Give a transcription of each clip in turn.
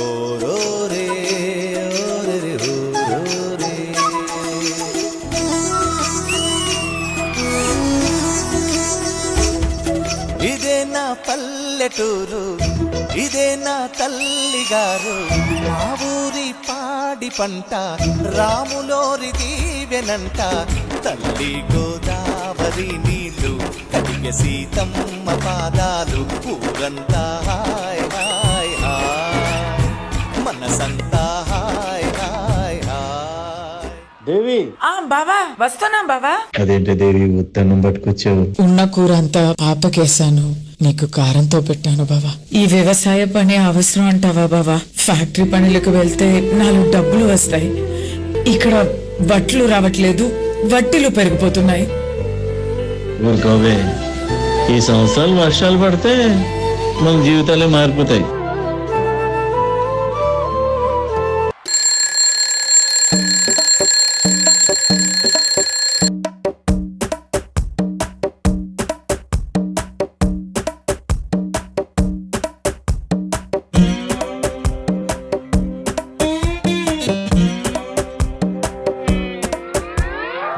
ఓరో రే ఇదే నా పల్లెటూరు, ఇదే నా తల్లిగారు, మా ఊరి పాడి పంట రాములోరి దీవెనంట. తల్లి గోదావరి నీళ్ళు కడిగ సీతమ్మ పాదాలు, ఊరంతా హాయ్ హాయ్ హాయ్, మనసంతా హాయ్ హాయ్ హాయ్. దేవి బావా వస్తున్నా బావా. అదేంటి దేవి ఉత్తన్నం పట్టుకొచ్చావు? ఉన్న కూర అంతా పాపకేసాను, నీకు కారంతో పెట్టాను బావా. ఈ వ్యవసాయ పని అవసరం అంటావా బావా? ఫ్యాక్టరీ పనులకు వెళ్తే 4 డబ్బులు వస్తాయి, ఇక్కడ వట్లు రావట్లేదు, వట్టిలు పెరిగిపోతున్నాయి. ఊరుకోవే, ఈ సంవత్సరాలు వర్షాలు పడితే మన జీవితాలే మారిపోతాయి.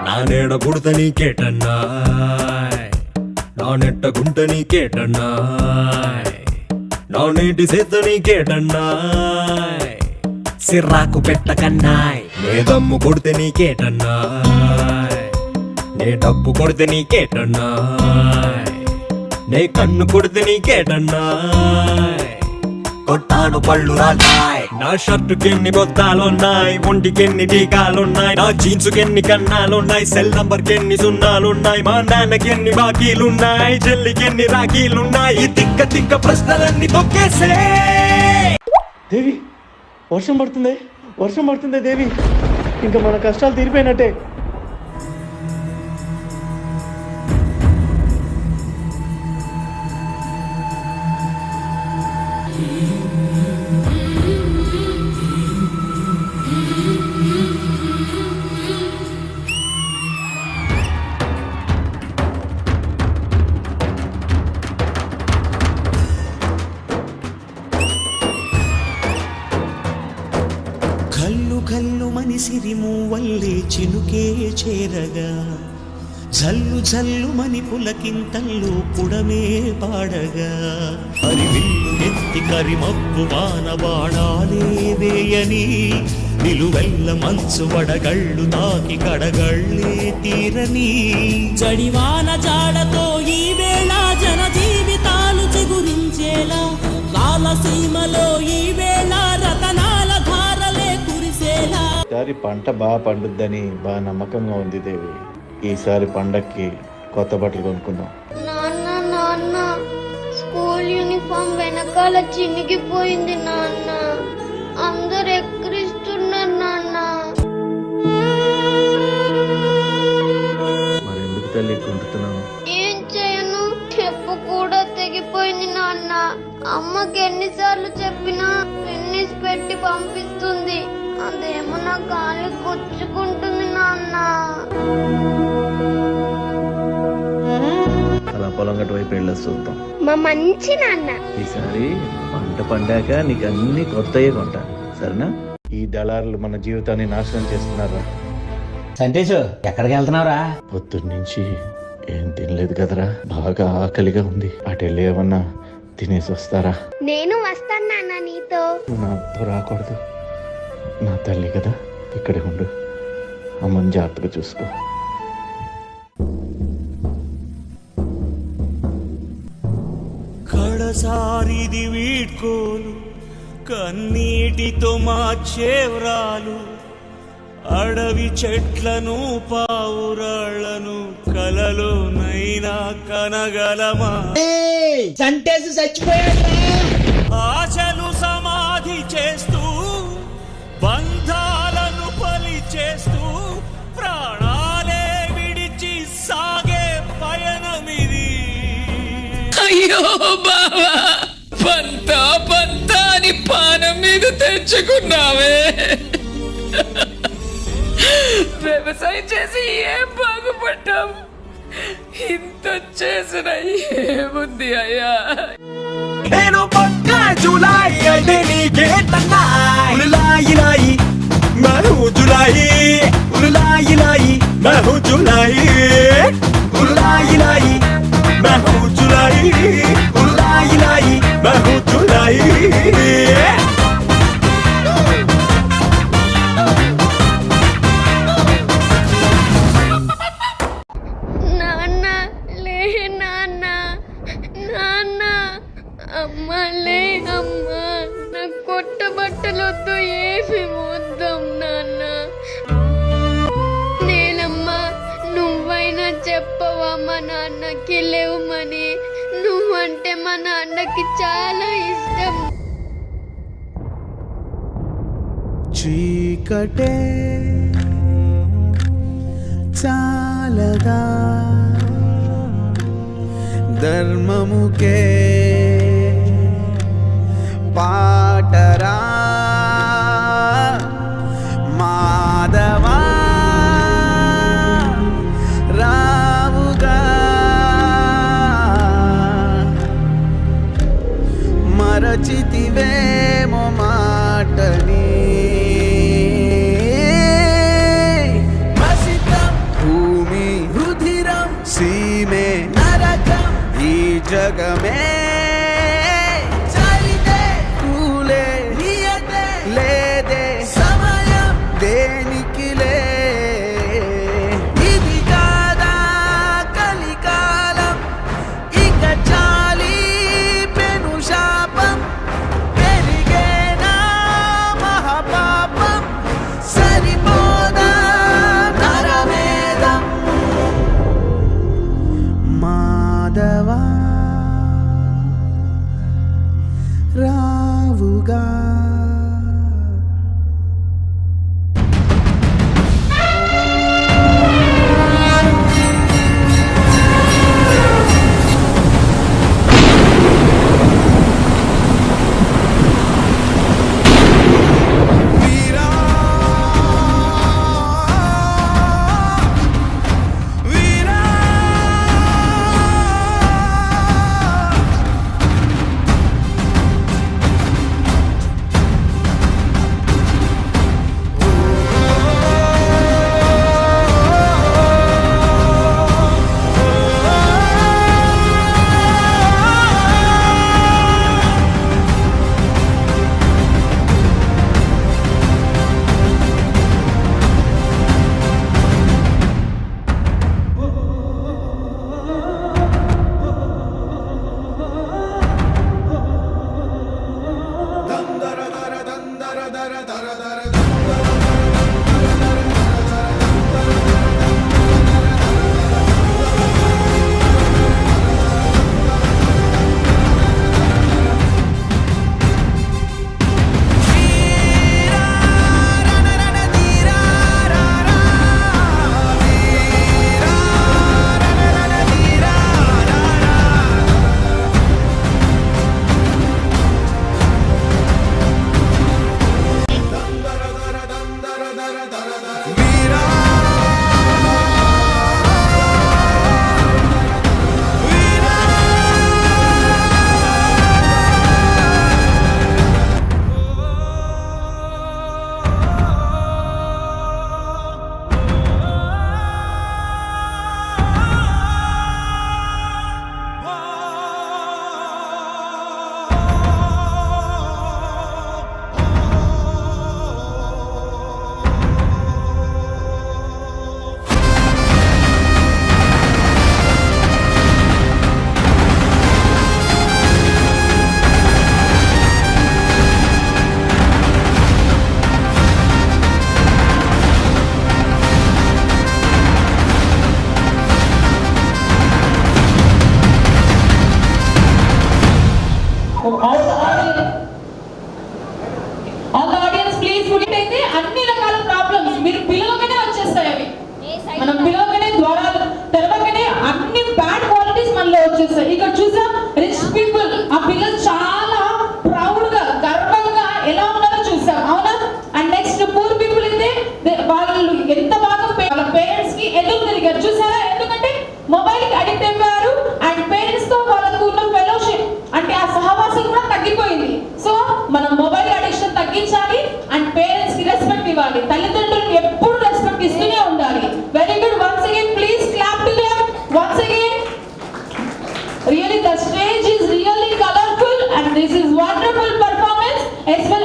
నానేడ పుడత నీకేటన్నాయ్, నా నెట్ట గుంట నీకేటన్నాయ్, నా నీటి సేత నీకేటన్నాయ్, సిర్రాకు పెట్టకన్నాయ్. నే దమ్ము కొడితే నీకేటన్నాయ్, నే డబ్బు కొడితే నీకేటన్నాయ్, నే కన్ను కొడితే నీకేటన్నాయ్, కొట్టాను పళ్ళు రాలాయ్. నా షర్టుకెన్ని బొత్తాలున్నాయి, ఒంటికెన్ని టీకాలున్నాయి, నా జీన్సుకెన్ని కన్నాలున్నాయి, సెల్ నంబర్కెన్ని సున్నాలున్నాయి, మా నాన్నకెన్ని బాకీలున్నాయి, చెల్లికెన్ని రాఖీలున్నాయి, తిక్క తిక్క ప్రశ్నలన్నీ తొక్కేసే. దేవి వర్షం పడుతుంది, వర్షం పడుతుంది దేవి, ఇంకా మన కష్టాలు తీరిపోయినట్టే. కల్లు కల్లు మనిసిరి మూవల్లే చినుకే చేరగా, జల్లు జల్లు మని పులకింతల్లో పుడమే పాడగా, హరివిల్లు ఎత్తి కరిమప్పు వానబాణాలే వేయని, నిలువెల్ల మంచు వడగళ్ళు తాకి కడగళ్ళే తీరని, జడివాన జాడతో ఈ వేళ జన జీవితాలు చిగురించేలా, రాలసీమలో ఈ వేళ రతనాల ధారలే కురిసేలా. ఈసారి పంట బాగా పండుద్దని బాగా నమ్మకంగా ఉంది దేవి. ఈసారి పండక్కి కొత్త బట్టలు కొనుక్కుందాం. నాన్న నాన్న స్కూల్ యూనిఫామ్ వెనకాల చినిగిపోయింది నాన్న, అందరు ఎక్కిరిస్తున్నారు నాన్న. మరెందుకు తల్లి కొంటున్నావు? ఏం చేయను, చెప్పు కూడా తెగిపోయింది నాన్న. అమ్మకి ఎన్నిసార్లు చెప్పినా ఫిన్నిస్ పెట్టి పంపిస్తుంది, అదేమో నా కాళ్ళు గుచ్చుకుంటుంది నాన్న. అలా పొలం గట్టు వైపు వెళ్ళొచ్చు చూద్దాం. మా మంచి నాన్న. ఈసారి పంట పండాక నీకు అన్ని కొత్తయే కొంటా, సరేనా? ఈ దళారులు మన జీవితాన్ని నాశనం చేస్తున్నారా? సంతేషు ఎక్కడికి వెళ్తున్నావురా? పొద్దున్నుంచి ఏం తినలేదు కదరా, బాగా ఆకలిగా ఉంది. అటు వెళ్ళి ఏమన్నా తినేసి వస్తారా? నేను వస్తాను నాన్న నీతో. నాతో రాకూడదు, నా తల్లి కదా, ఇక్కడే ఉండు, అమ్మని జాగ్రత్తగా చూసుకో. కడసారిది వీడ్కోలు, కన్నీటితో మార్చేవ్రాలు, అడవి చెట్లను పావురాళ్లను కలలోనైనా కనగలమా? సంటేసి చచ్చిపోయాడు. ఆశలు సమాధి చేస్తూ, బంధాలను బలి చేస్తూ, ప్రాణాలే విడిచి సాగే పయనమిది. అయ్యో బావా, పంతా పంతా అని పానం మీద తెచ్చుకున్నావే. వ్యవసాయం చేసి ఏం బాగుపడ్డాం, ఇంత చేసిన ఏముంది అయ్యా? నేను పక్కా జూలై అంటే నీ నీకేటన్నా ఉలాయి లాయి మహు జులాయి ఉలాయి లాయి మహు జులాయి ఉలాయి లాయి మహు జులాయి ఉలాయి లాయి మహు జులాయి నాన్న లే నాన్న నాన్న అమ్మ లే అమ్మ నాకు కొత్త బట్టలు వద్దు ఏమి వద్దాం నాన్న నేనమ్మా నువ్వైనా చెప్పవా మా నాన్నకి లేవమని నువ్వంటే మా నాన్నకి చాలా ఇష్టం చీకటే చాలగా ధర్మముకే పాటరా మాధవా రావుగా మరచితివేమో మాటని భూమి రుధిరం సీమే నరకం ఈ జగమే